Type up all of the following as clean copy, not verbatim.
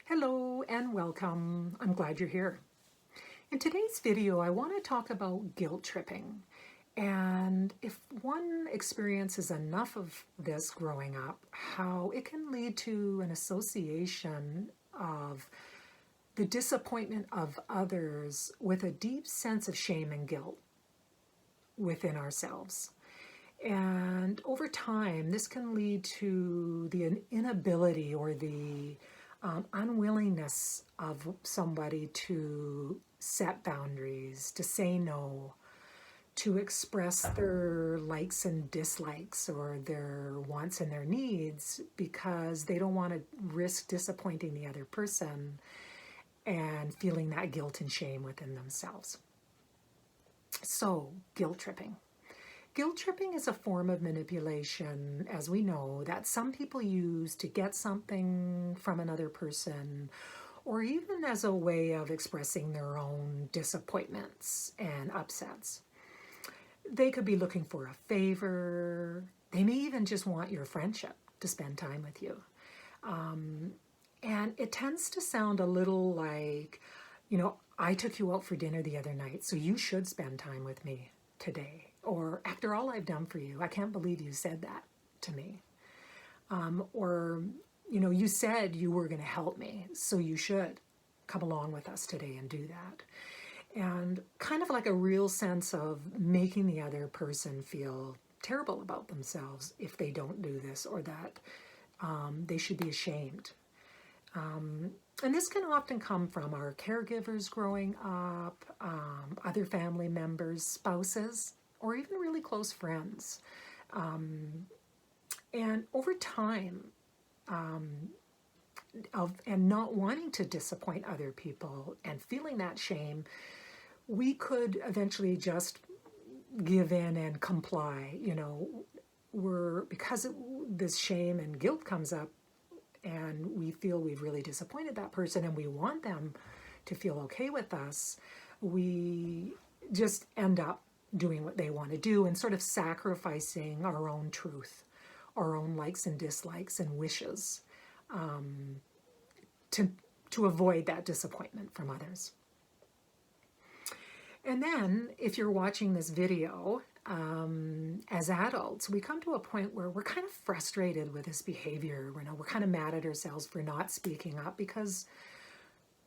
Hello and welcome. I'm glad you're here. In today's video, I want to talk about guilt tripping. And if one experiences enough of this growing up, how it can lead to an association of the disappointment of others with a deep sense of shame and guilt within ourselves. And over time, this can lead to the inability or the unwillingness of somebody to set boundaries, to say no, to express their likes and dislikes or their wants and their needs because they don't want to risk disappointing the other person and feeling that guilt and shame within themselves. So, guilt tripping. Guilt tripping is a form of manipulation, as we know, that some people use to get something from another person, or even as a way of expressing their own disappointments and upsets. They could be looking for a favor. They may even just want your friendship to spend time with you. And it tends to sound a little like, I took you out for dinner the other night, so you should spend time with me today. Or after all I've done for you, I can't believe you said that to me. Or, you said you were going to help me, so you should come along with us today and do that. And kind of like a real sense of making the other person feel terrible about themselves if they don't do this, or that they should be ashamed. And this can often come from our caregivers growing up, other family members, spouses, or even really close friends. And over time, and not wanting to disappoint other people and feeling that shame, we could eventually just give in and comply. Because this shame and guilt comes up, and we feel we've really disappointed that person and we want them to feel okay with us, we just end up doing what they want to do and sort of sacrificing our own truth, our own likes and dislikes and wishes to avoid that disappointment from others. And then if you're watching this video, as adults, we come to a point where we're kind of frustrated with this behavior. We're kind of mad at ourselves for not speaking up because,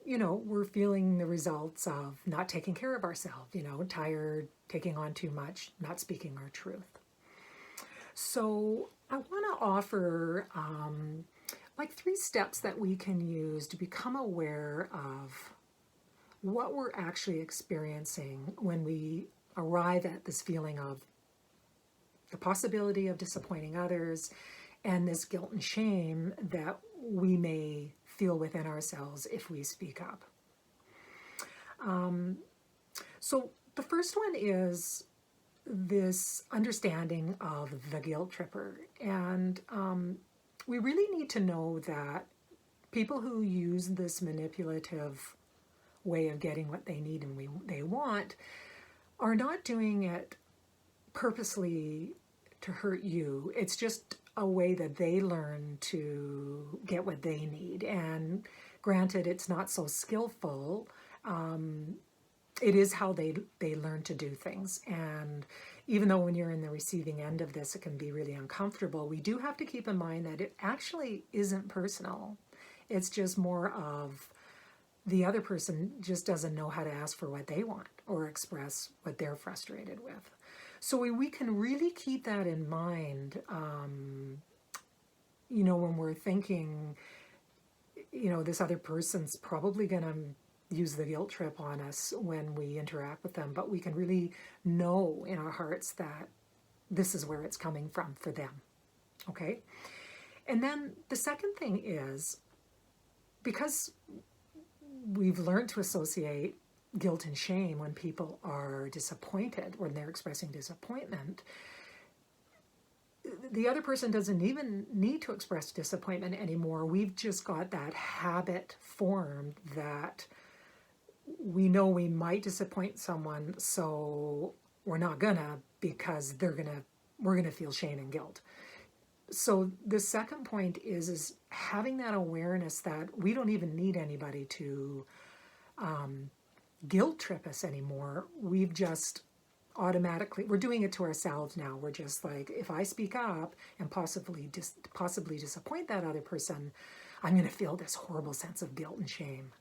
we're feeling the results of not taking care of ourselves, tired, taking on too much, not speaking our truth. So I want to offer like 3 steps that we can use to become aware of what we're actually experiencing when we arrive at this feeling of the possibility of disappointing others and this guilt and shame that we may feel within ourselves if we speak up. So the first one is this understanding of the guilt tripper. And we really need to know that people who use this manipulative way of getting what they need and they want are not doing it purposely to hurt you. It's just a way that they learn to get what they need. And granted, it's not so skillful. It is how they learn to do things. And even though when you're in the receiving end of this, it can be really uncomfortable, we do have to keep in mind that it actually isn't personal. It's just more of the other person just doesn't know how to ask for what they want or express what they're frustrated with. So we can really keep that in mind, when we're thinking, this other person's probably going to use the guilt trip on us when we interact with them, but we can really know in our hearts that this is where it's coming from for them, okay? And then the second thing is, because we've learned to associate guilt and shame when people are disappointed, when they're expressing disappointment, the other person doesn't even need to express disappointment anymore. We've just got that habit formed that we know we might disappoint someone, so we're not gonna, because we're gonna feel shame and guilt. So the second point is having that awareness that we don't even need anybody to guilt trip us anymore. We've just automatically, we're doing it to ourselves now. We're just like, if I speak up and possibly disappoint that other person, I'm going to feel this horrible sense of guilt and shame.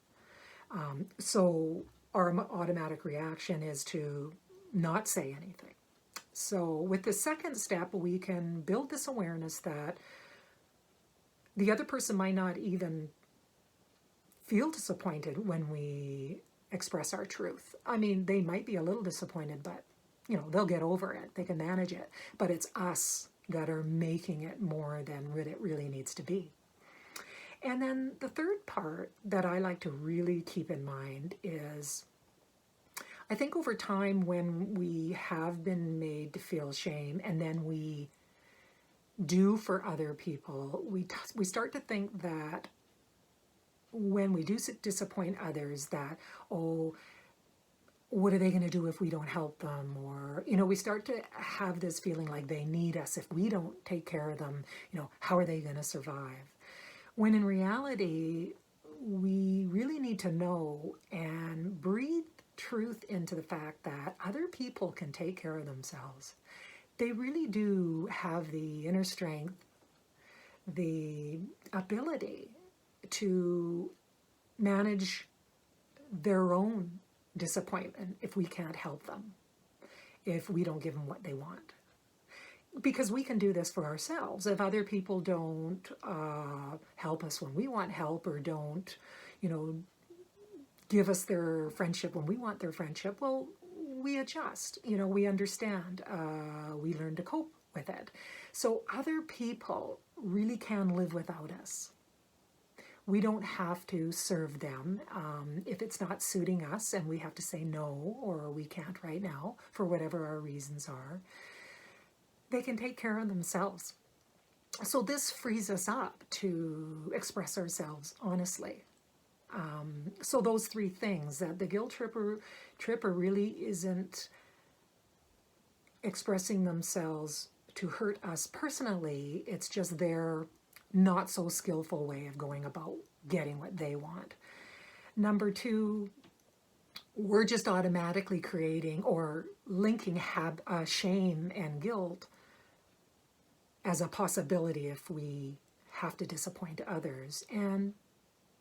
So our automatic reaction is to not say anything. So with the second step, we can build this awareness that the other person might not even feel disappointed when we express our truth. I mean, they might be a little disappointed, but they'll get over it. They can manage it. But it's us that are making it more than what it really needs to be. And then the third part that I like to really keep in mind is, I think over time when we have been made to feel shame and then we do for other people, we start to think that when we do disappoint others that, oh, what are they going to do if we don't help them? Or, we start to have this feeling like they need us. If we don't take care of them, how are they going to survive? When in reality, we really need to know and breathe truth into the fact that other people can take care of themselves. They really do have the inner strength, the ability to manage their own disappointment if we can't help them, if we don't give them what they want. Because we can do this for ourselves. If other people don't help us when we want help, or don't, give us their friendship when we want their friendship, well, we adjust. We understand. We learn to cope with it. So other people really can live without us. We don't have to serve them if it's not suiting us and we have to say no, or we can't right now for whatever our reasons are. They can take care of themselves. So this frees us up to express ourselves honestly. So those three things, that the guilt tripper really isn't expressing themselves to hurt us personally. It's just their not so skillful way of going about getting what they want. Number two, we're just automatically creating or linking shame and guilt as a possibility if we have to disappoint others. And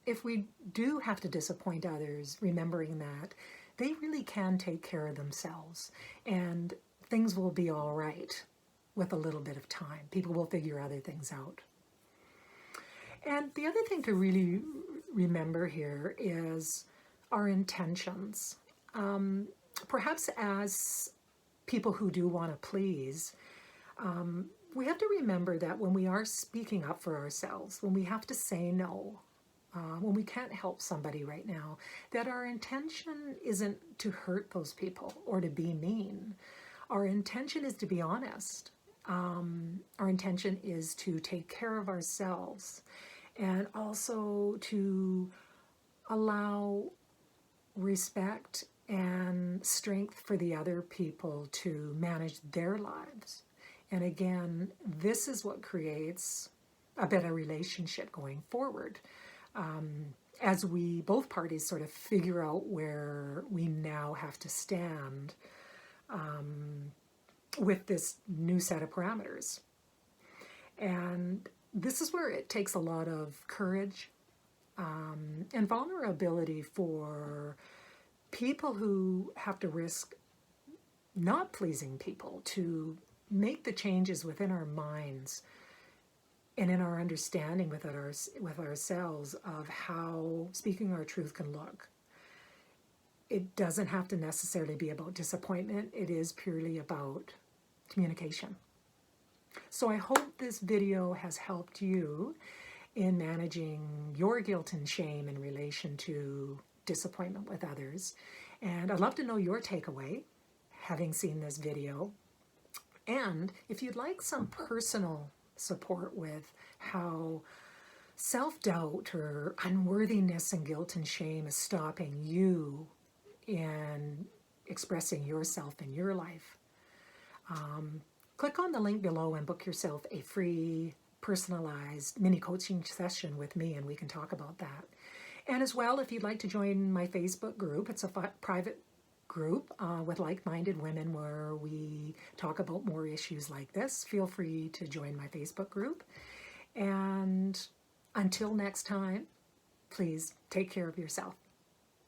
if we do have to disappoint others, remembering that they really can take care of themselves and things will be all right with a little bit of time. People will figure other things out. And the other thing to really remember here is our intentions. Perhaps as people who do want to please, we have to remember that when we are speaking up for ourselves, when we have to say no, when we can't help somebody right now, that our intention isn't to hurt those people or to be mean. Our intention is to be honest. Our intention is to take care of ourselves and also to allow respect and strength for the other people to manage their lives. And again, this is what creates a better relationship going forward. As we, both parties, sort of figure out where we now have to stand with this new set of parameters. And this is where it takes a lot of courage and vulnerability for people who have to risk not pleasing people to make the changes within our minds and in our understanding with ourselves of how speaking our truth can look. It doesn't have to necessarily be about disappointment. It is purely about communication. So I hope this video has helped you in managing your guilt and shame in relation to disappointment with others. And I'd love to know your takeaway, having seen this video. And if you'd like some personal support with how self-doubt or unworthiness and guilt and shame is stopping you in expressing yourself in your life, Click on the link below and book yourself a free personalized mini coaching session with me, and we can talk about that. And as well, if you'd like to join my Facebook group, it's a private group with like-minded women where we talk about more issues like this. Feel free to join my Facebook group. And until next time, please take care of yourself.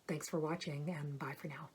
Thanks for watching, and bye for now.